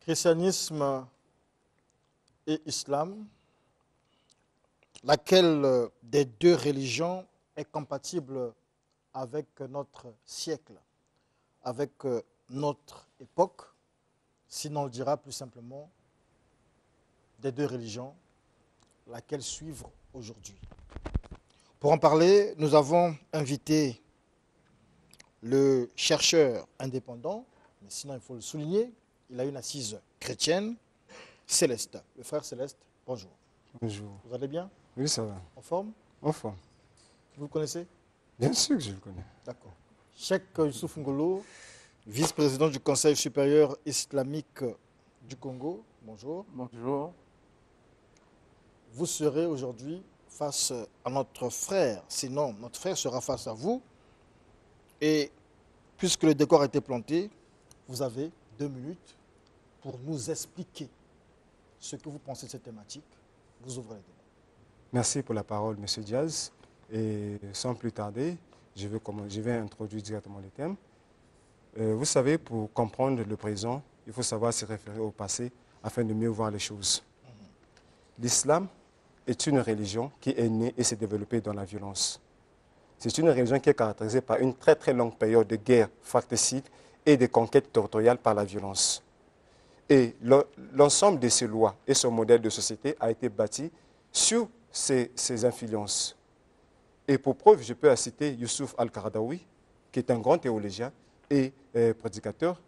Christianisme et islam, laquelle des deux religions est compatible avec notre siècle, avec notre époque, sinon on le dira plus simplement, des deux religions, laquelle suivre aujourd'hui. Pour en parler, nous avons invité le chercheur indépendant, mais sinon il faut le souligner, il a une assise chrétienne, Céleste. Le frère Céleste, bonjour. Bonjour. Vous allez bien? Oui, ça va. En forme? En forme. Vous le connaissez? Bien sûr que je le connais. D'accord. Cheikh Youssouf Ngolo, vice-président du Conseil supérieur islamique du Congo, bonjour. Bonjour. Vous serez aujourd'hui face à notre frère, sinon notre frère sera face à vous. Et puisque le décor a été planté, vous avez 2 minutes pour nous expliquer ce que vous pensez de cette thématique. Vous ouvrez les débats. Merci pour la parole, M. Diaz. Et sans plus tarder, je vais introduire directement le thème. Vous savez, pour comprendre le présent, il faut savoir se référer au passé afin de mieux voir les choses. L'islam est une religion qui est née et s'est développée dans la violence. C'est une religion qui est caractérisée par une très très longue période de guerre fratricide et de conquête territoriale par la violence. Et l'ensemble de ces lois et son modèle de société a été bâti sur ces influences. Et pour preuve, je peux citer Youssouf Al-Qaradawi, qui est un grand théologien et prédicateur,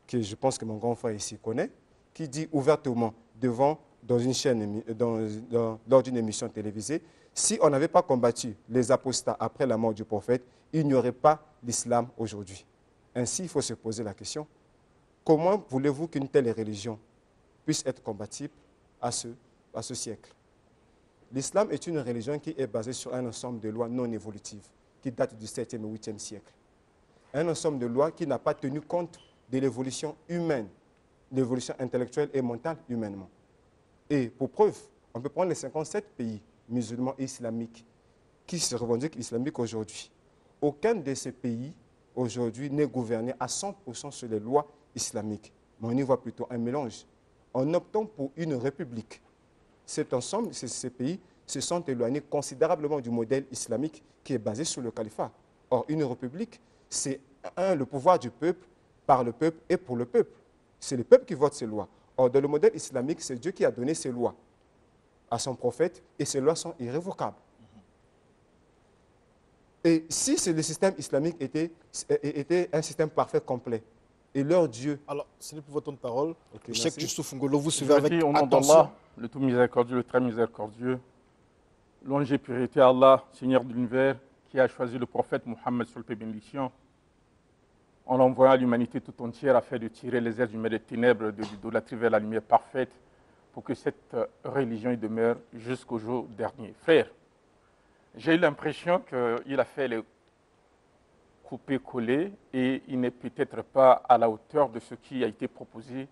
que je pense que mon grand frère ici connaît, qui dit ouvertement lors d'une émission télévisée, si on n'avait pas combattu les apostats après la mort du prophète, il n'y aurait pas d'islam aujourd'hui. Ainsi, il faut se poser la question, comment voulez-vous qu'une telle religion puisse être compatible à ce siècle? L'islam est une religion qui est basée sur un ensemble de lois non évolutives qui datent du 7e et 8e siècle. Un ensemble de lois qui n'a pas tenu compte de l'évolution humaine, l'évolution intellectuelle et mentale humainement. Et pour preuve, on peut prendre les 57 pays musulmans et islamiques qui se revendiquent islamiques aujourd'hui. Aucun de ces pays aujourd'hui n'est gouverné à 100% sur les lois islamiques. Mais on y voit plutôt un mélange. En optant pour une république, cet ensemble, ces pays se sont éloignés considérablement du modèle islamique qui est basé sur le califat. Or, une république, c'est le pouvoir du peuple, par le peuple et pour le peuple. C'est le peuple qui vote ces lois. Or, dans le modèle islamique, c'est Dieu qui a donné ces lois à son prophète et ces lois sont irrévocables. Et si le système islamique était un système parfait, complet, et leur Dieu... Alors, ce n'est plus votre temps de parole. Okay, Cheikh Youssouf Ngolo, vous suivez Je avec dis au nom attention. d'Allah, le tout miséricordieux, le très miséricordieux, louange et purité à Allah, Seigneur de l'univers, qui a choisi le prophète Mohammed sur le paix bénédiction, en l'envoyant à l'humanité tout entière afin de tirer les êtres humains des ténèbres de l'idolâtrie vers la lumière parfaite, pour que cette religion y demeure jusqu'au jour dernier. Frère, j'ai eu l'impression qu'il a fait le coupé-coller et il n'est peut-être pas à la hauteur de ce qui a été proposé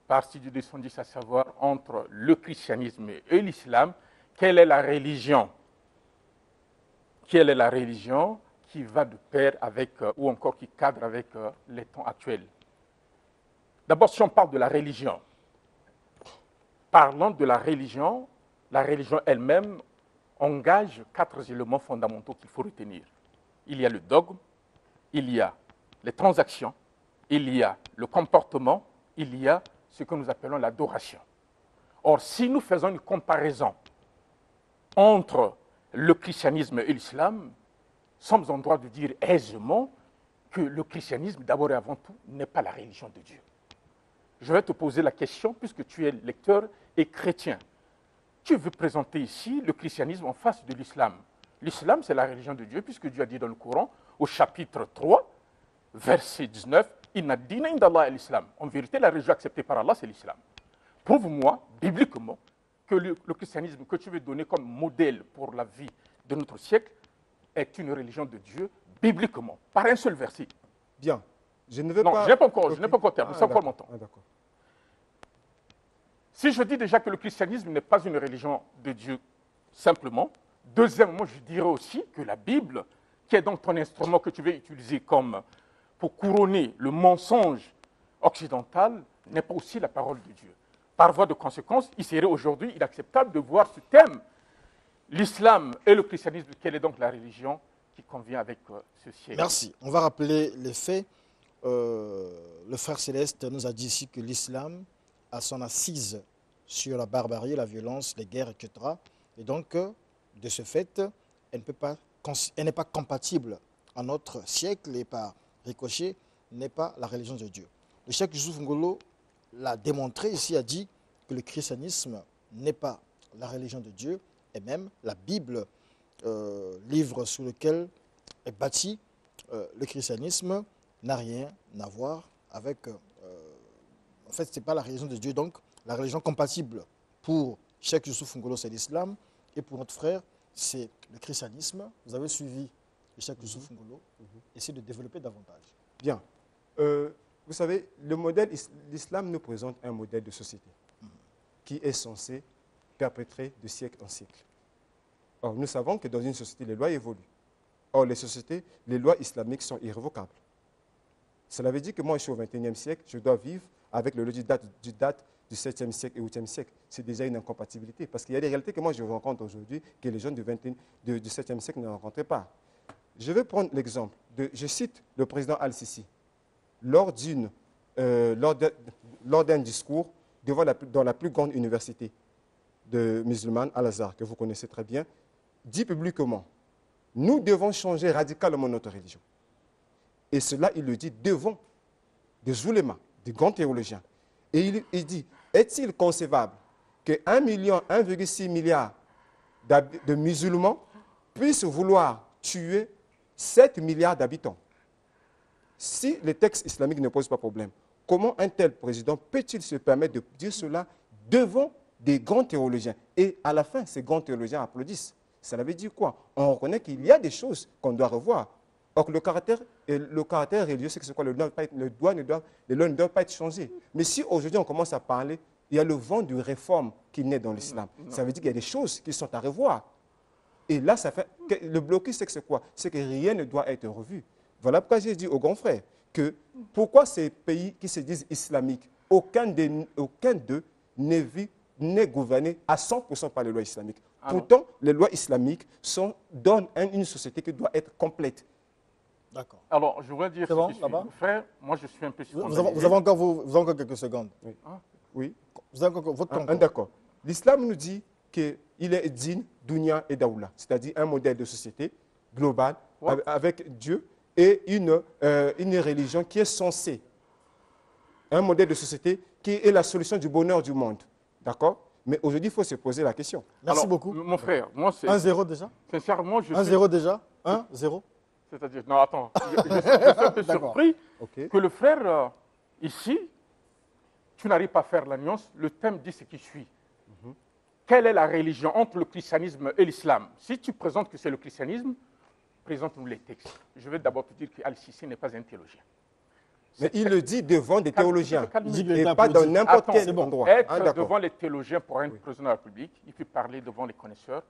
par Sidi 210, à savoir entre le christianisme et l'islam, quelle est la religion? Quelle est la religion qui va de pair avec, ou encore qui cadre avec les temps actuels? D'abord, si on parle de la religion, parlant de la religion elle-même engage 4 éléments fondamentaux qu'il faut retenir. Il y a le dogme, il y a les transactions, il y a le comportement, il y a ce que nous appelons l'adoration. Or, si nous faisons une comparaison entre le christianisme et l'islam, nous sommes en droit de dire aisément que le christianisme, d'abord et avant tout, n'est pas la religion de Dieu. Je vais te poser la question, puisque tu es lecteur et chrétien. Tu veux présenter ici le christianisme en face de l'islam. L'islam, c'est la religion de Dieu, puisque Dieu a dit dans le Coran, au chapitre 3, verset 19, Inna dina indallah l'islam. En vérité, la religion acceptée par Allah, c'est l'islam. Prouve-moi, bibliquement, que le christianisme que tu veux donner comme modèle pour la vie de notre siècle est une religion de Dieu, bibliquement, par un seul verset. Bien. Je ne veux Non, pas... je n'ai pas encore, Ok. je n'ai pas encore terminé, c'est encore mon temps. Ah, d'accord. Si je dis déjà que le christianisme n'est pas une religion de Dieu simplement, deuxièmement, je dirais aussi que la Bible, qui est donc ton instrument que tu veux utiliser comme pour couronner le mensonge occidental, n'est pas aussi la parole de Dieu. Par voie de conséquence, il serait aujourd'hui inacceptable de voir ce thème, l'islam et le christianisme, quelle est donc la religion qui convient avec ce siècle. Merci. On va rappeler les faits. Le frère Céleste nous a dit ici que l'islam a son assise sur la barbarie, la violence, les guerres, etc. Et donc, de ce fait, elle n'est pas compatible à notre siècle et par ricochet, n'est pas la religion de Dieu. Le cheikh Youssouf Ngolo l'a démontré ici, a dit que le christianisme n'est pas la religion de Dieu, et même la Bible, livre sur lequel est bâti le christianisme, n'a rien à voir avec... en fait, ce n'est pas la religion de Dieu. Donc, la religion compatible pour Cheikh Youssouf Ngolo, c'est l'islam, et pour notre frère, c'est le christianisme. Vous avez suivi le Cheikh Youssouf Ngolo, essayez de développer davantage. Bien. Vous savez, l'islam nous présente un modèle de société qui est censé perpétrer de siècle en siècle. Or, nous savons que dans une société, les lois évoluent. Or, les lois islamiques sont irrévocables. Cela veut dire que moi, je suis au XXIe siècle, je dois vivre avec le loi du 7e siècle et 8e siècle. C'est déjà une incompatibilité. Parce qu'il y a des réalités que moi, je rencontre aujourd'hui que les gens du 7e siècle ne rencontraient pas. Je vais prendre l'exemple. Je cite le président Al-Sisi. Lors d'un discours dans la plus grande université musulmane, Al-Azhar, que vous connaissez très bien, dit publiquement, nous devons changer radicalement notre religion. Et cela, il le dit devant des oulémas, des grands théologiens. Et il dit, est-il concevable que 1,6 milliard de musulmans puissent vouloir tuer 7 milliards d'habitants? Si les textes islamiques ne posent pas problème, comment un tel président peut-il se permettre de dire cela devant des grands théologiens? Et à la fin, ces grands théologiens applaudissent. Cela veut dire quoi? On reconnaît qu'il y a des choses qu'on doit revoir. Or, le caractère religieux, c'est quoi? Les lois ne doivent pas être changées. Mais si aujourd'hui on commence à parler, il y a le vent de réforme qui naît dans l'islam. Ça veut dire qu'il y a des choses qui sont à revoir. Et là, le blocus, c'est quoi? C'est que rien ne doit être revu. Voilà pourquoi j'ai dit aux grands frères que pourquoi ces pays qui se disent islamiques, aucun d'eux n'est gouverné à 100% par les lois islamiques. Pourtant, les lois islamiques donnent une société qui doit être complète. D'accord. Alors, je voudrais dire, bon, là-bas frère, moi je suis un peu vous avez encore quelques secondes. Oui. Oui. Vous avez encore votre temps. D'accord. L'islam nous dit qu'il est din, dunya et daoula, c'est-à-dire un modèle de société global avec Dieu et une religion qui est censée, un modèle de société qui est la solution du bonheur du monde. D'accord? Mais aujourd'hui, il faut se poser la question. Merci beaucoup. Mon frère, moi c'est... 1-0 déjà? Sincèrement, je 1-0 déjà? 1-0? C'est-à-dire, non, attends, je suis un peu surpris que le frère, ici, tu n'arrives pas à faire la nuance. Le thème dit ce qui suit. Quelle est la religion entre le christianisme et l'islam? Si tu présentes que c'est le christianisme, présente-nous les textes. Je vais d'abord te dire qu'Al-Sisi n'est pas un théologien. Mais il le dit devant des théologiens, Il et pas dans n'importe quel bon. endroit. Être devant les théologiens pour un président de la République, il peut parler devant les connaisseurs.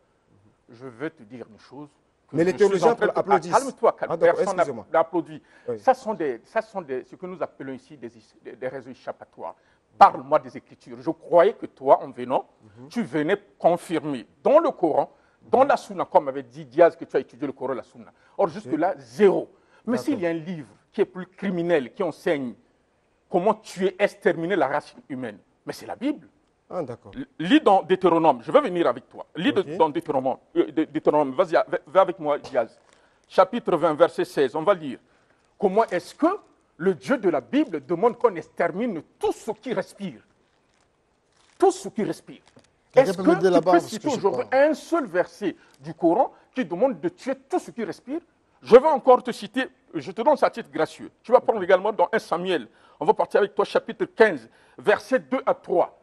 Je vais te dire une chose. Mais les théologiens applaudissent. Calme-toi, personne n'applaudit. Oui. Ça sont ce que nous appelons ici des raisons échappatoires. Parle-moi des Écritures. Je croyais que toi, en venant, tu venais confirmer dans le Coran, dans la Sunna, comme avait dit Diaz que tu as étudié le Coran et la Sunna. Or, jusque-là, zéro. Mais s'il y a un livre qui est plus criminel, qui enseigne comment tuer, exterminer la race humaine, mais c'est la Bible. Ah, d'accord. Lis dans Deutéronome, je vais venir avec toi. Lis dans Deutéronome, vas-y, va avec moi, Diaz. Chapitre 20, verset 16, on va lire. Comment est-ce que le Dieu de la Bible demande qu'on extermine tout ce qui respire? Tout ce qui respire. Est-ce que tu peux citer aujourd'hui un seul verset du Coran qui demande de tuer tout ce qui respire? Je vais encore te citer je te donne ça à titre gracieux. Tu vas prendre également dans 1 Samuel. On va partir avec toi, chapitre 15, versets 2 à 3.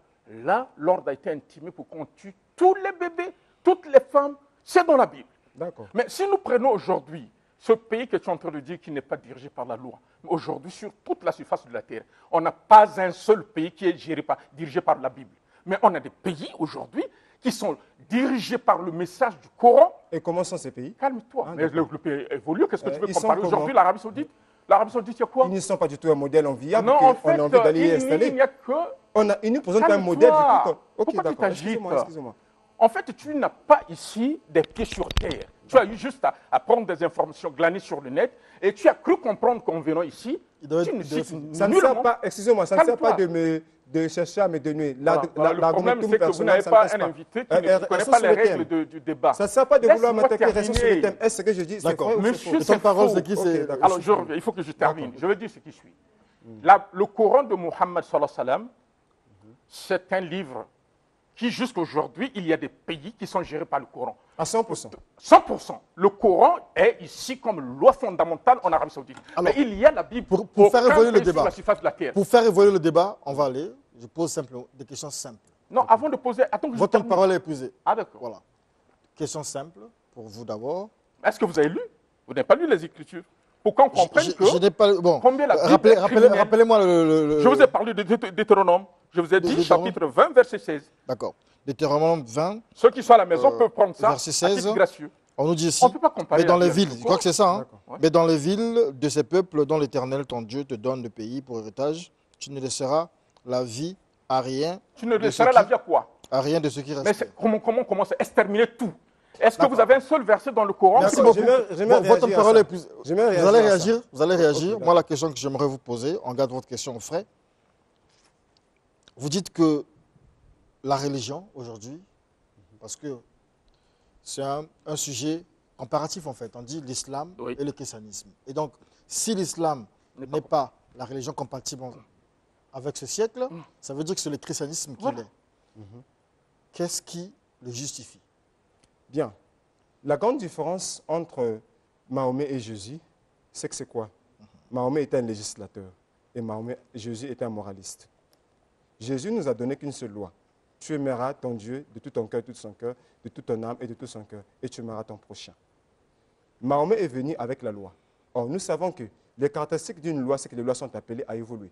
Là, l'ordre a été intimé pour qu'on tue tous les bébés, toutes les femmes. C'est dans la Bible. D'accord. Mais si nous prenons aujourd'hui ce pays que tu es en train de dire qui n'est pas dirigé par la loi, aujourd'hui, sur toute la surface de la terre, on n'a pas un seul pays qui est dirigé par la Bible. Mais on a des pays aujourd'hui qui sont dirigés par le message du Coran. Et comment sont ces pays? Calme-toi. Ah, Mais le pays évolue. Qu'est-ce que tu veux ils sont comparer comment? aujourd'hui, l'Arabie Saoudite? L'Arabie Saoudite, il y a quoi? Ils ne sont pas du tout un modèle enviable Non, en fait, qu'on a envie d'aller y il installer. n'y a que... On a une présente un modèle du Calme-toi. tout. Ok, Pourquoi tu d'accord. t'agites? Excusez-moi, excusez-moi. En fait, tu n'as pas ici des pieds sur terre. Tu as eu juste à prendre des informations glanées sur le net et tu as cru comprendre qu'en venant ici, tu ne cites Ça ne sert nullement. pas, excusez-moi, ça ne sert pas Calme-toi. de chercher à me donner. Voilà, le problème, c'est que vous n'avez pas un invité qui ne connaît pas les règles du débat. Ça ne sert pas de vouloir Laisse-moi m'attaquer, restons sur le terminer. thème. Est-ce que je dis c'est D'accord. vrai ou c'est Monsieur, faux? Ton parole, faux. c'est qui? Ok, C'est d'accord. Alors, il faut que je termine. Je vais dire ce qui suit. Le Coran de Mohammed, sallallahu alayhi wa sallam, c'est un livre qui, jusqu'aujourd'hui, il y a des pays qui sont gérés par le Coran. À 100%. 100%. Le Coran est ici comme loi fondamentale en Arabie Saoudite. Alors, mais il y a la Bible pour faire aucun évoluer le pays débat. sur la surface de la terre. Pour faire évoluer le débat, on va aller. Je pose simplement des questions simples. Non, avant de poser... Attends que je Votre termine. parole est épuisée. Ah, d'accord. Voilà. Question simple pour vous d'abord. Est-ce que vous avez lu? Vous n'avez pas lu les Écritures? Pour qu'on comprenne que... Je n'ai pas. Bon. Combien la Bible est criminelle. Rappelez-moi le. Je vous ai parlé de Deutéronome. Je vous ai dit Deutéronome. chapitre 20, verset 16. D'accord. Deutéronome 20, Ceux qui sont à la maison peuvent prendre ça verset à 16. titre gracieux. on nous dit ici. On ne peut pas comparer. Mais dans la les Bible villes, avec je crois que c'est ça. Hein. D'accord. Ouais. Mais dans les villes de ces peuples dont l'Éternel, ton Dieu, te donne le pays pour héritage, tu ne laisseras la vie à rien. Tu ne de laisseras ce la qui- vie à quoi? À rien de ce qui Mais reste. comment c'est exterminer tout? Est-ce que vous avez un seul verset dans le Coran? Merci D'accord, beaucoup. j'aimerais Bon, votre réagir à parole ça. est plus. J'aimerais Vous allez à ça. réagir. Vous allez réagir. Ok, Moi, la question que j'aimerais vous poser, on garde votre question au frais. Vous dites que la religion aujourd'hui, parce que c'est un sujet comparatif en fait, on dit l'islam Oui. et le christianisme. Et donc, si l'islam n'est pas la religion compatible avec ce siècle, ça veut dire que c'est le christianisme qui Voilà. l'est. Qu'est-ce qui le justifie? Bien. La grande différence entre Mahomet et Jésus, c'est que c'est quoi? Mahomet était un législateur et Jésus était un moraliste. Jésus nous a donné qu'une seule loi. Tu aimeras ton Dieu de tout ton cœur, de tout son cœur, de toute ton âme et de tout son cœur, et tu aimeras ton prochain. Mahomet est venu avec la loi. Or, nous savons que les caractéristiques d'une loi, c'est que les lois sont appelées à évoluer.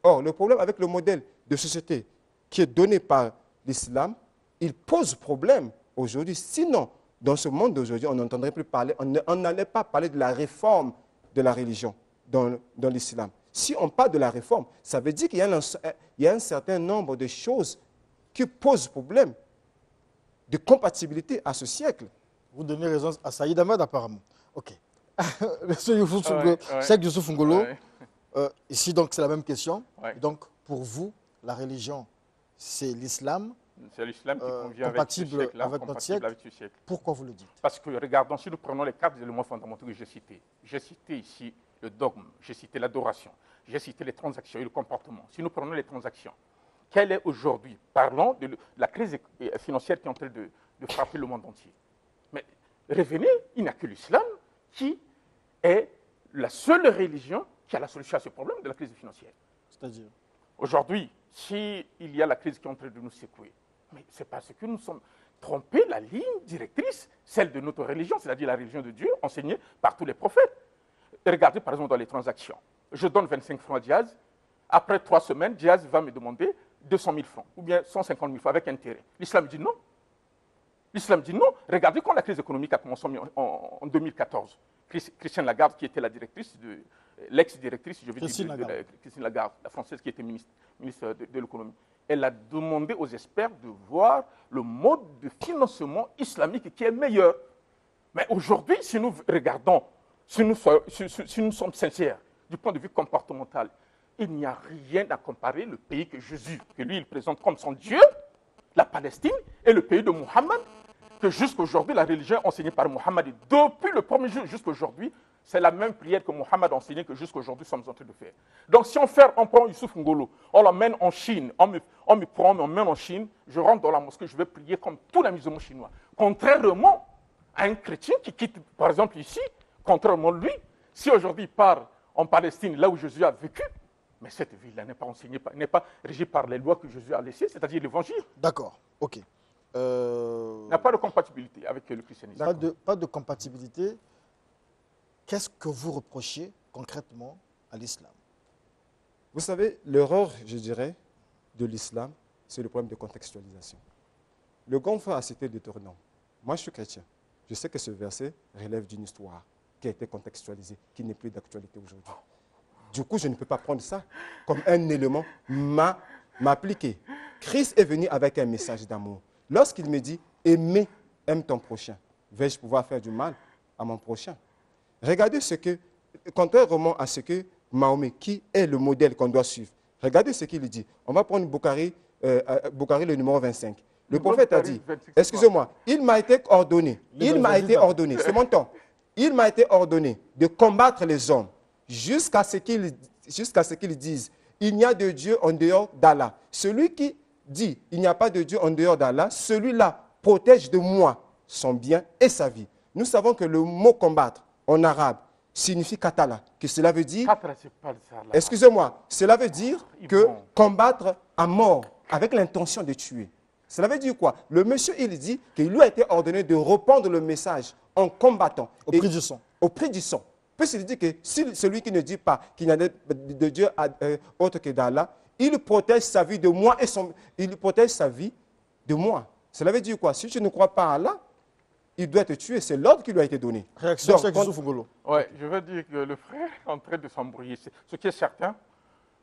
Or, le problème avec le modèle de société qui est donné par l'islam, il pose problème aujourd'hui. Sinon, dans ce monde d'aujourd'hui, on n'entendrait plus parler, on n'allait pas parler de la réforme de la religion dans l'islam. Si on parle de la réforme, ça veut dire qu'il y a un certain nombre de choses qui posent problème de compatibilité à ce siècle. Vous donnez raison à Saïd Ahmed apparemment. Ok. Monsieur Youssouf Ouais, Ngolo, ouais. Cheikh Youssouf Ngolo, Ouais. ici donc c'est la même question. Ouais. Donc pour vous, la religion, c'est l'islam. C'est l'islam qui convient compatible avec ce siècle, avec notre siècle. avec ce siècle. Pourquoi vous le dites? Parce que, regardons, si nous prenons les 4 éléments fondamentaux que j'ai cités ici le dogme, j'ai cité l'adoration, j'ai cité les transactions et le comportement. Si nous prenons les transactions, quelle est aujourd'hui, parlons de la crise financière qui est en train de frapper le monde entier. Mais revenez, il n'y a que l'islam qui est la seule religion qui a la solution à ce problème de la crise financière. C'est-à-dire? Aujourd'hui, s'il y a la crise qui est en train de nous secouer, mais c'est parce que nous sommes trompés la ligne directrice, celle de notre religion, c'est-à-dire la religion de Dieu, enseignée par tous les prophètes. Et regardez par exemple dans les transactions. Je donne 25 francs à Diaz. Après 3 semaines, Diaz va me demander 200 000 francs ou bien 150 000 francs avec intérêt. L'islam dit non. L'islam dit non. Regardez quand la crise économique a commencé en 2014. Christiane Lagarde, qui était la directrice l'ex-directrice, je veux Christine dire, Lagarde. Christine Lagarde, la française qui était ministre de l'économie. Elle a demandé aux experts de voir le mode de financement islamique qui est meilleur. Mais aujourd'hui, si nous regardons, si nous sommes sincères du point de vue comportemental, il n'y a rien à comparer le pays que Jésus, que lui, il présente comme son Dieu, la Palestine, et le pays de Mohammed, que jusqu'à aujourd'hui, la religion enseignée par Mohammed, et depuis le premier jour jusqu'à aujourd'hui, c'est la même prière que Mohammed a enseignée que jusqu'à aujourd'hui, nous sommes en train de faire. Donc, si on prend Youssouf Ngolo, on l'emmène en Chine, on m'emmène en Chine, je rentre dans la mosquée, je vais prier comme tous les musulmans chinois. Contrairement à un chrétien qui quitte, par exemple ici, contrairement à lui, Si aujourd'hui il part en Palestine, là où Jésus a vécu, mais cette ville-là n'est pas enseignée, n'est pas régie par les lois que Jésus a laissées, c'est-à-dire l'évangile. D'accord, ok. Il n'y a pas de compatibilité avec le christianisme. Pas de compatibilité. Qu'est-ce que vous reprochez concrètement à l'islam? Vous savez, l'erreur, je dirais, de l'islam, c'est le problème de contextualisation. Le grand frère a cité Deutéronome. Moi, je suis chrétien. Je sais que ce verset relève d'une histoire qui a été contextualisée, qui n'est plus d'actualité aujourd'hui. Du coup, je ne peux pas prendre ça comme un élément m'appliquer. Christ est venu avec un message d'amour. Lorsqu'il me dit « aime ton prochain », vais-je pouvoir faire du mal à mon prochain? Regardez ce que, contrairement à ce que Mahomet, qui est le modèle qu'on doit suivre, regardez ce qu'il dit. On va prendre Bukhari, le numéro 25. Le prophète a dit, excusez-moi, il m'a été ordonné, c'est mon temps, il m'a été ordonné de combattre les hommes jusqu'à ce qu'ils disent, il n'y a de Dieu en dehors d'Allah. Celui qui dit, il n'y a pas de Dieu en dehors d'Allah, celui-là protège de moi son bien et sa vie. Nous savons que le mot combattre en arabe signifie katala, que cela veut dire, excusez-moi, cela veut dire que combattre à mort avec l'intention de tuer. Cela veut dire quoi? Le monsieur, il dit qu'il lui a été ordonné de répandre le message en combattant. Au prix du sang. Au prix du sang. Puisqu'il dit que si celui qui ne dit pas qu'il n'y a de Dieu autre que d'Allah, il protège sa vie de moi et il protège sa vie de moi. Cela veut dire quoi? Si tu ne crois pas à Allah, il doit te tuer. C'est l'ordre qui lui a été donné. Réaction, Cheikh Youssouf Ngolo. Oui, je veux dire que le frère est en train de s'embrouiller. Ce qui est certain,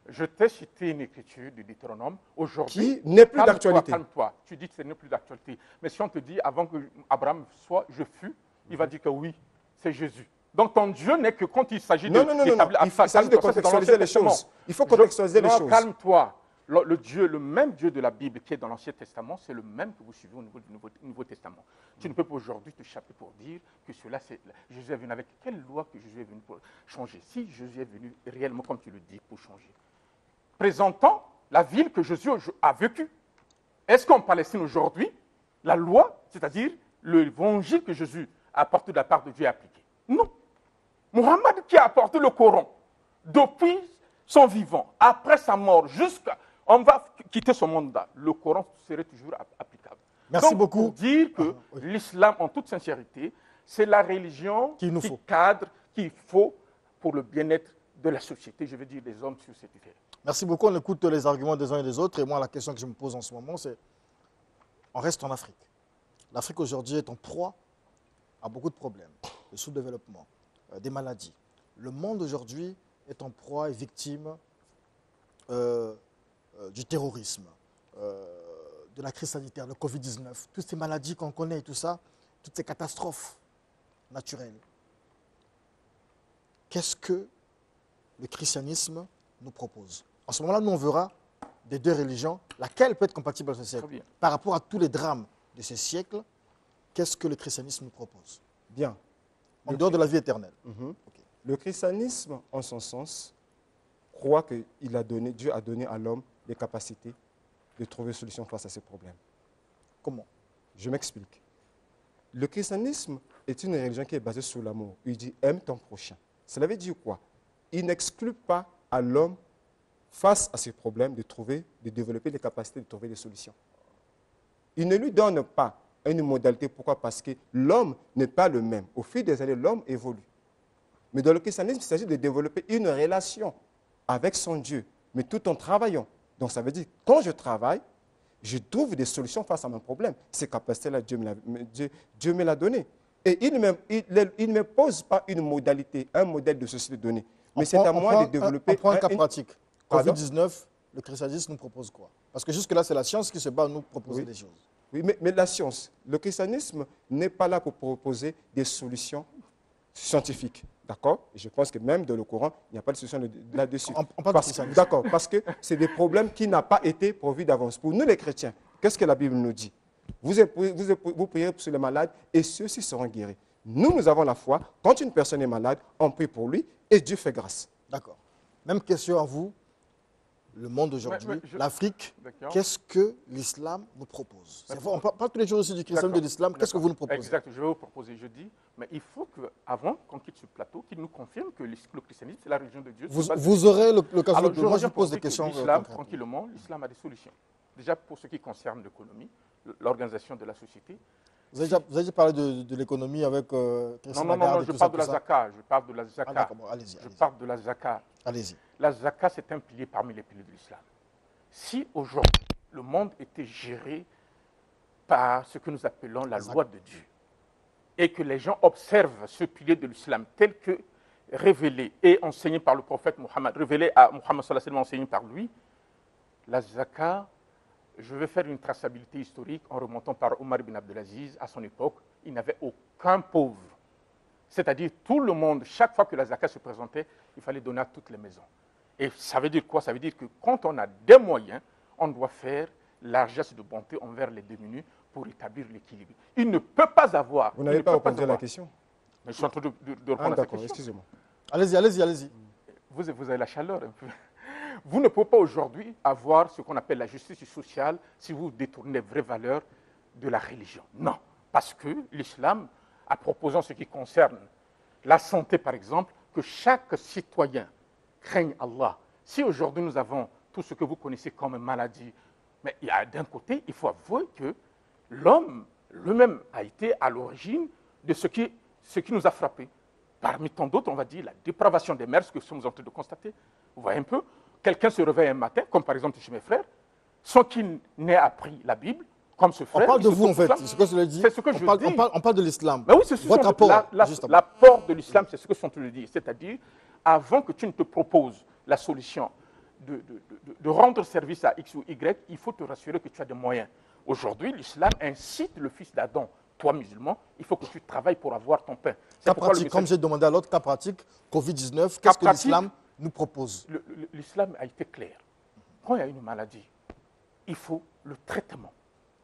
je t'ai cité une écriture du Deutéronome. Aujourd'hui, qui n'est plus d'actualité. Calme-toi. Tu dis que ce n'est plus d'actualité. Mais si on te dit, avant que Abraham soit, je fus, il va dire que oui, c'est Jésus. Donc ton Dieu n'est que quand il s'agit d'établir... Il s'agit de contextualiser les choses. Il faut contextualiser les choses. Calme-toi. Le même Dieu de la Bible qui est dans l'Ancien Testament, c'est le même que vous suivez au niveau du Nouveau Testament. Tu ne peux pas aujourd'hui te chapper pour dire que cela, c'est... Jésus est venu avec quelle loi que Jésus est venu pour changer? Si Jésus est venu réellement, comme tu le dis, pour changer. Présentant la ville que Jésus a vécue. Est-ce qu'en Palestine aujourd'hui, la loi, c'est-à-dire l'évangile que Jésus a apporté de la part de Dieu est appliqué? Non. Mohammed qui a apporté le Coran depuis son vivant, après sa mort, jusqu'à... On va quitter ce monde-là. Le Coran serait toujours applicable. Merci beaucoup. Pour dire que l'islam, en toute sincérité, c'est la religion qui cadre, qu'il faut pour le bien-être de la société, je veux dire des hommes sur cette terre. Merci beaucoup. On écoute les arguments des uns et des autres. Et moi, la question que je me pose en ce moment, c'est on reste en Afrique. L'Afrique aujourd'hui est en proie à beaucoup de problèmes, de sous-développement, des maladies. Le monde aujourd'hui est en proie et victime du terrorisme, de la crise sanitaire, le Covid-19, toutes ces maladies qu'on connaît et tout ça, toutes ces catastrophes naturelles. Qu'est-ce que le christianisme nous propose? En ce moment-là, nous, on verra des deux religions, laquelle peut être compatible à ce siècle. Par rapport à tous les drames de ce siècle, qu'est-ce que le christianisme nous propose? Bien. En dehors de la vie éternelle. Okay. Le christianisme, en son sens, croit que Dieu a donné à l'homme les capacités de trouver une solution face à ces problèmes. Comment? Je m'explique. Le christianisme est une religion qui est basée sur l'amour. Il dit « aime ton prochain ». Cela veut dire quoi? Il n'exclut pas à l'homme, face à ces problèmes, de développer les capacités de trouver des solutions. Il ne lui donne pas une modalité. Pourquoi? Parce que l'homme n'est pas le même. Au fil des années, l'homme évolue. Mais dans le christianisme, il s'agit de développer une relation avec son Dieu, mais tout en travaillant. Donc ça veut dire, quand je travaille, je trouve des solutions face à mon problème. Ces capacités-là, Dieu me l'a donné. Et il ne me pose pas une modalité, un modèle de société donné. Mais c'est à moi de développer... On prend un cas pratique. Covid-19, le christianisme nous propose quoi? Parce que jusque-là, c'est la science qui se bat à nous proposer des choses. Oui, mais la science, le christianisme n'est pas là pour proposer des solutions scientifiques. D'accord? Et je pense que même dans le Coran, il n'y a pas de solution là-dessus. D'accord, parce que c'est des problèmes qui n'ont pas été pourvus d'avance. Pour nous les chrétiens, qu'est-ce que la Bible nous dit? Vous priez sur les malades et ceux-ci seront guéris. Nous avons la foi. Quand une personne est malade, on prie pour lui et Dieu fait grâce. D'accord. Même question à vous. le monde aujourd'hui, Mais l'Afrique, D'accord. qu'est-ce que l'islam nous propose? On parle tous les jours aussi du christianisme, de l'islam. Qu'est-ce que vous nous proposez? Exact, je vais vous proposer, je dis, mais il faut qu'avant qu'on quitte ce plateau, qu'il nous confirme que le christianisme, c'est la religion de Dieu. Vous aurez l'occasion Alors, de... Moi, je reviens pour pose des dire que questions. L'islam, concrètes. tranquillement, l'islam a des solutions. Déjà, pour ce qui concerne l'économie, l'organisation de la société. Vous avez déjà parlé de l'économie avec Christine Lagarde et Je tout parle ça, de la tout ça. zakat. Je parle de la Ah, zakat. d'accord, bon, allez-y. Je parle de la zakat. Allez-y. La zakat, c'est un pilier parmi les piliers de l'islam. Si aujourd'hui, le monde était géré par ce que nous appelons la loi de Dieu, et que les gens observent ce pilier de l'islam tel que révélé et enseigné par le prophète Mohammed, révélé à Mohammed sallallahu alayhi wa sallam, enseigné par lui, la zakat, je vais faire une traçabilité historique en remontant par Omar ibn Abdelaziz. À son époque, il n'avait aucun pauvre. C'est-à-dire tout le monde, chaque fois que la zakat se présentait, il fallait donner à toutes les maisons. Et ça veut dire quoi? Ça veut dire que quand on a des moyens, on doit faire largesse de bonté envers les démunis pour établir l'équilibre. Il ne peut pas avoir... Vous n'avez pas répondu à la question? Mais je suis en train de répondre Ah, à cette d'accord, question. excusez-moi. Allez-y. Vous avez la chaleur un peu. Vous ne pouvez pas aujourd'hui avoir ce qu'on appelle la justice sociale si vous détournez les vraies valeurs de la religion. Non, parce que l'islam a proposé en ce qui concerne la santé, par exemple, que chaque citoyen craigne Allah. Si aujourd'hui nous avons tout ce que vous connaissez comme maladie, mais d'un côté, il faut avouer que l'homme lui-même a été à l'origine de ce qui nous a frappés. Parmi tant d'autres, on va dire la dépravation des mœurs, ce que nous sommes en train de constater. Vous voyez un peu, quelqu'un se réveille un matin, comme par exemple chez mes frères, sans qu'il n'ait appris la Bible, comme ce frère. On parle de vous, en fait. C'est ce que je le dis. C'est ce que je dis. On parle de l'islam. Mais oui, c'est votre apport. L'apport de l'islam, c'est ce que je suis en train de dire. C'est-à-dire, avant que tu ne te proposes la solution de rendre service à X ou Y, il faut te rassurer que tu as des moyens. Aujourd'hui, l'islam incite le fils d'Adam, toi musulman, il faut que tu travailles pour avoir ton pain. Cas pratique, comme j'ai demandé à l'autre, cas pratique, Covid-19, qu'est-ce que l'islam nous propose? L'islam a été clair. Quand il y a une maladie, il faut le traitement.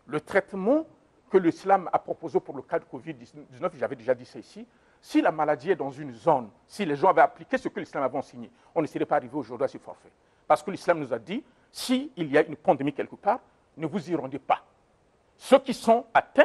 Le traitement que l'islam a proposé pour le cas de Covid-19, j'avais déjà dit ça ici, si la maladie est dans une zone, si les gens avaient appliqué ce que l'islam avait enseigné, on ne serait pas arrivé aujourd'hui à ce forfait. Parce que l'islam nous a dit, s'il y a une pandémie quelque part, ne vous y rendez pas. Ceux qui sont atteints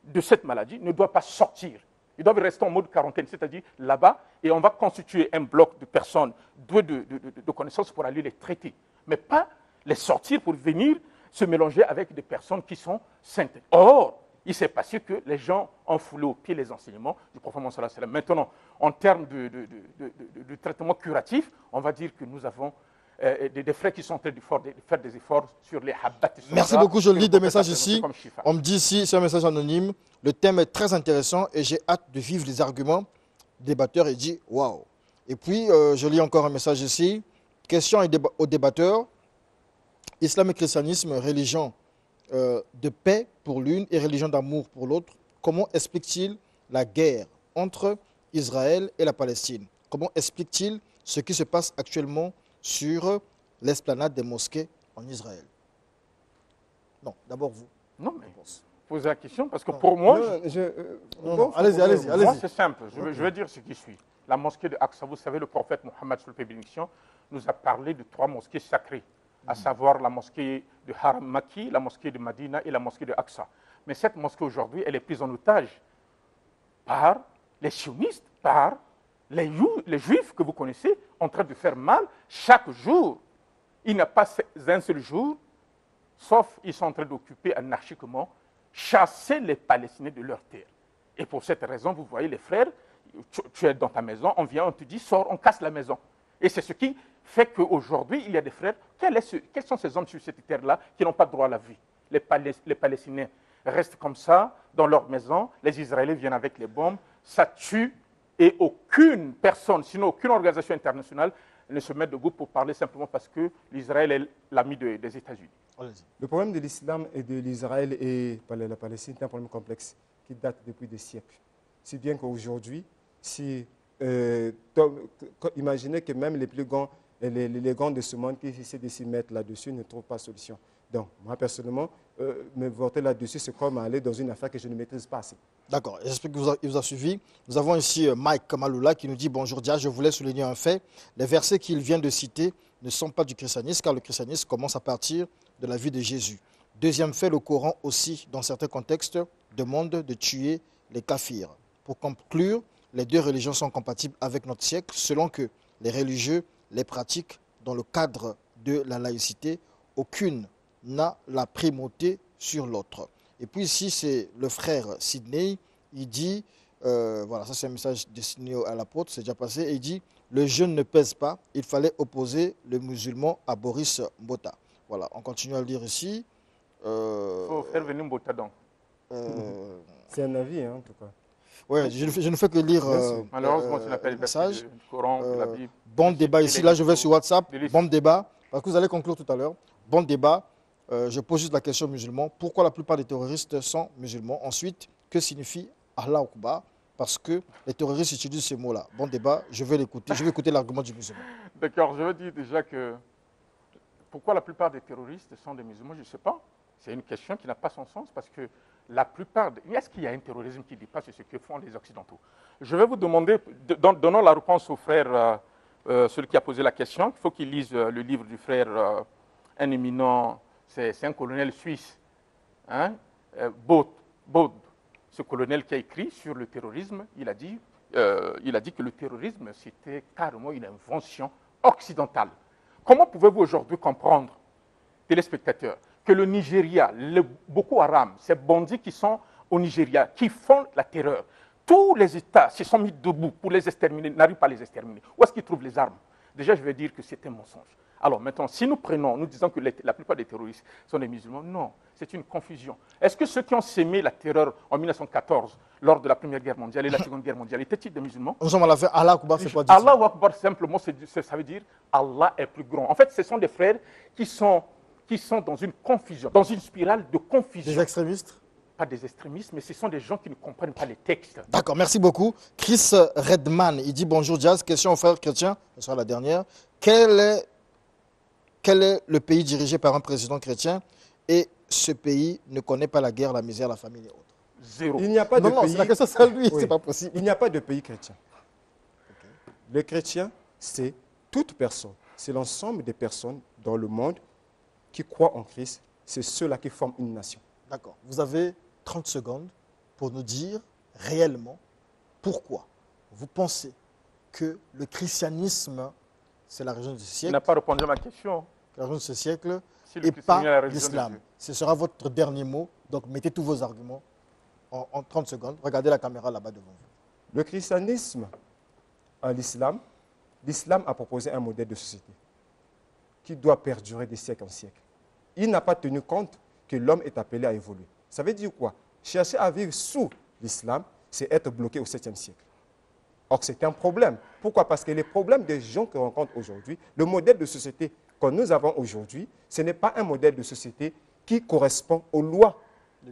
de cette maladie ne doivent pas sortir. Ils doivent rester en mode quarantaine, c'est-à-dire là-bas, et on va constituer un bloc de personnes douées de connaissances pour aller les traiter. Mais pas les sortir pour venir se mélanger avec des personnes qui sont saintes. Or, il s'est passé que les gens ont foulé au pied les enseignements du prophète Mohammed sallallahu alayhi wa sallam. Maintenant, en termes de traitement curatif, on va dire que nous avons des frères qui sont en train de faire des efforts sur les habbat. Merci beaucoup, je lis des messages ici. On me dit ici, c'est un message anonyme, le thème est très intéressant et j'ai hâte de vivre les arguments débatteurs et dit waouh. Et puis, je lis encore un message ici. Question aux débatteurs. Islam et christianisme, religion de paix pour l'une et religion d'amour pour l'autre. Comment explique-t-il la guerre entre Israël et la Palestine? Comment explique-t-il ce qui se passe actuellement sur l'esplanade des mosquées en Israël? Non, d'abord vous. Non, mais posez la question parce que pour moi... Non, allez-y. Moi, c'est simple. Je vais dire ce qui suit. La mosquée de Aqsa, vous savez, le prophète Mohammed, sur le bénédiction, nous a parlé de 3 mosquées sacrées, à savoir la mosquée de Haram Maki, la mosquée de Madina et la mosquée de Aqsa. Mais cette mosquée aujourd'hui, elle est prise en otage par les sionistes, par les juifs que vous connaissez, en train de faire mal chaque jour. Il n'y a pas un seul jour, sauf ils sont en train d'occuper anarchiquement, chasser les Palestiniens de leur terre. Et pour cette raison, vous voyez les frères, tu es dans ta maison, on vient, on te dit, sors, on casse la maison. Et c'est ce qui fait qu'aujourd'hui, il y a des frères, quels sont ces hommes sur cette terre-là qui n'ont pas droit à la vie? Les Palestiniens restent comme ça, dans leur maison, les Israéliens viennent avec les bombes, ça tue, et aucune personne, sinon aucune organisation internationale, ne se met debout pour parler simplement parce que l'Israël est l'ami des États-Unis. Le problème de l'islam et de l'Israël et la Palestine est un problème complexe qui date depuis des siècles. Si bien qu'aujourd'hui, imaginez que même les plus grands, les grands de ce monde qui essaient de s'y mettre là-dessus ne trouvent pas de solution. Donc, moi, personnellement, me voter là-dessus, c'est comme aller dans une affaire que je ne maîtrise pas assez. D'accord, j'espère qu'il vous a suivi. Nous avons ici Mike Kamaloula qui nous dit « Bonjour Dia, je voulais souligner un fait. Les versets qu'il vient de citer ne sont pas du christianisme, car le christianisme commence à partir de la vie de Jésus. Deuxième fait, le Coran aussi, dans certains contextes, demande de tuer les kafirs. Pour conclure, les deux religions sont compatibles avec notre siècle, selon que les religieux les pratiquent dans le cadre de la laïcité. Aucune n'a la primauté sur l'autre. Et puis ici, c'est le frère Sidney, il dit, voilà, ça c'est un message destiné à l'apôtre, c'est déjà passé, et il dit, le jeûne ne pèse pas, il fallait opposer le musulman à Boris Mbota. Voilà, on continue à le lire ici. Il faut faire venir Mbota donc. C'est un avis, hein, en tout cas. Oui, je ne fais que lire malheureusement, tu n'appelles le message. du Coran, de la Bible. Bon débat ici, là je vais sur WhatsApp, bon débat, parce que vous allez conclure tout à l'heure. Bon débat, je pose juste la question aux musulmans. Pourquoi la plupart des terroristes sont musulmans? Ensuite, que signifie Allah Akbar? Parce que les terroristes utilisent ce mot-là. Bon débat, je vais l'écouter, je vais écouter l'argument du musulman. D'accord, je veux dire déjà que pourquoi la plupart des terroristes sont des musulmans, je ne sais pas. C'est une question qui n'a pas son sens parce que la plupart... Est-ce qu'il y a un terrorisme qui dépasse ce que font les Occidentaux? Je vais vous demander, donnons la réponse au frère, celui qui a posé la question. Il faut qu'il lise le livre du frère, un éminent, c'est un colonel suisse, hein, Baud, ce colonel qui a écrit sur le terrorisme. Il a dit que le terrorisme, c'était carrément une invention occidentale. Comment pouvez-vous aujourd'hui comprendre, téléspectateurs, que le Nigeria, le Boko Haram, ces bandits qui sont au Nigeria, qui font la terreur, tous les États se sont mis debout pour les exterminer, n'arrivent pas à les exterminer. Où est-ce qu'ils trouvent les armes? Déjà, je vais dire que c'est un mensonge. Alors maintenant, si nous disons que la plupart des terroristes sont des musulmans, non, c'est une confusion. Est-ce que ceux qui ont sémé la terreur en 1914, lors de la Première Guerre mondiale et la Seconde Guerre mondiale, étaient-ils des musulmans? Nous sommes à la fin, Allah Akbar, c'est quoi dire? Allah Akbar, simplement, ça veut dire Allah est plus grand. En fait, ce sont des frères qui sont dans une confusion, dans une spirale de confusion. Des extrémistes? Pas des extrémistes, mais ce sont des gens qui ne comprennent pas les textes. D'accord, merci beaucoup. Chris Redman, il dit bonjour Jazz, question aux frères chrétiens, ce sera la dernière. Quel est le pays dirigé par un président chrétien et ce pays ne connaît pas la guerre, la misère, la famine et autres? Zéro. Il n'y a pas de Non, pays... c'est la question, c'est lui, Oui. c'est pas possible. Il n'y a pas de pays chrétien. Le chrétien, c'est toute personne. C'est l'ensemble des personnes dans le monde qui croient en Christ. C'est ceux-là qui forment une nation. D'accord. Vous avez 30 secondes pour nous dire réellement pourquoi vous pensez que le christianisme, c'est la religion du Il siècle, n'a pas répondu à ma question. la religion de ce siècle, Si le et christianisme est la pas religion de l'islam. Dieu. Ce sera votre dernier mot. Donc mettez tous vos arguments en 30 secondes. Regardez la caméra là-bas devant vous. Le christianisme à l'islam, l'islam a proposé un modèle de société qui doit perdurer de siècle en siècle. Il n'a pas tenu compte que l'homme est appelé à évoluer. Ça veut dire quoi? Chercher à vivre sous l'islam, c'est être bloqué au 7e siècle. Or, c'est un problème. Pourquoi? Parce que les problèmes des gens qu'on rencontre aujourd'hui, le modèle de société que nous avons aujourd'hui, ce n'est pas un modèle de société qui correspond aux lois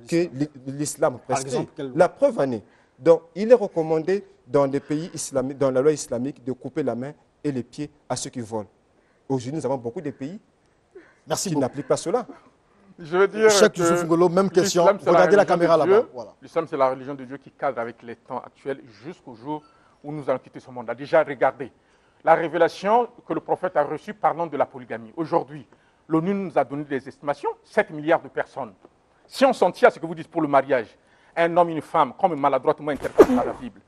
que l'islam prescrit. exemple, quelle loi? La preuve en est. Donc, il est recommandé dans les pays islamiques, dans la loi islamique, de couper la main et les pieds à ceux qui volent. Aujourd'hui, nous avons beaucoup de pays Merci qui beaucoup. n'appliquent pas cela. Je veux dire Cheikh que Youssouf Ngolo, même question. l'islam, c'est Regardez la religion caméra de là-bas. Dieu. Voilà. L'islam, c'est la religion de Dieu qui cadre avec les temps actuels jusqu'au jour où nous allons quitter ce monde-là. Déjà, regardez, la révélation que le prophète a reçue parlant de la polygamie. Aujourd'hui, l'ONU nous a donné des estimations, 7 milliards de personnes. Si on s'en tient à ce que vous dites pour le mariage, un homme et une femme, comme maladroitement interprété par la Bible,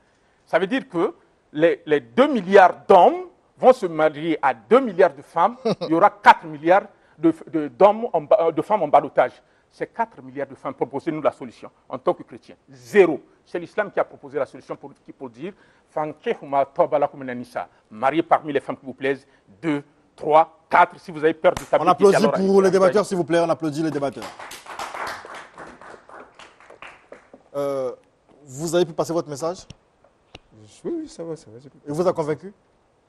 ça veut dire que les 2 milliards d'hommes vont se marier à 2 milliards de femmes, il y aura 4 milliards de femmes en ballottage. C'est 4 milliards de femmes. Proposez-nous la solution en tant que chrétien. Zéro. C'est l'islam qui a proposé la solution pour dire mariez parmi les femmes qui vous plaisent, 2, 3, 4. Si vous avez peur de On applaudit pour les débatteurs, s'il vous plaît. On applaudit les débatteurs. Vous avez pu passer votre message? Oui, ça va. Il vous a convaincu?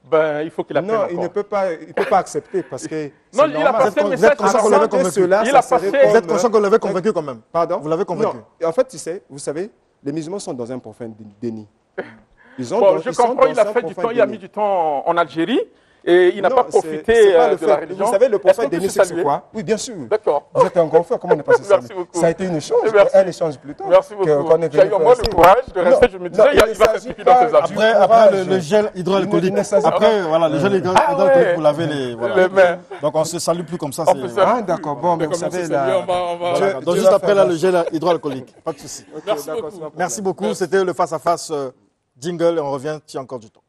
Ben, il faut qu'il apprenne Non, encore. il ne peut pas accepter parce que Non, c'est il a normal. passé le Vous message. êtes conscient qu'on l'avait Accepter convaincu? cela, Il ça a serait passé- Vous êtes comme- conscient qu'on l'avait convaincu quand même? Pardon? Vous l'avez convaincu? Non. En fait, vous savez, les musulmans sont dans un profond déni. Bon, je comprends, il a fait du temps, il a mis du temps en Algérie. et il n'a Non, pas c'est profité pas le de la fait. religion. Vous savez, le Est-ce qu'on prophète peut Denis, se c'est saluer? quoi? Oui, bien sûr. D'accord. Vous êtes un grand frère, comment on n'est pas se Merci saluer? beaucoup. Ça a été une échange, Merci. un échange plutôt. Merci beaucoup. qu'on est Tu as eu venu au faire moins ici. le courage de rester. Je me disais, il va ne faire s'agit pipi dans pas ses habits. du Après le courage. gel hydroalcoolique. Il ne s'agit Après, pas- voilà, le gel Ah hydroalcoolique, ouais. vous lavez les. Voilà. Les mains. Donc on se salue plus comme ça. On c'est- peut se voilà. Ah, d'accord, bon, mais vous Comme on savez, se là. salue, on va- Voilà. Dieu- Donc Dieu juste va après faire là, la- le gel hydroalcoolique. Pas de souci. Merci d'accord, beaucoup. c'est pas Merci problème. beaucoup. C'était le face-à-face jingle et on revient si encore du temps.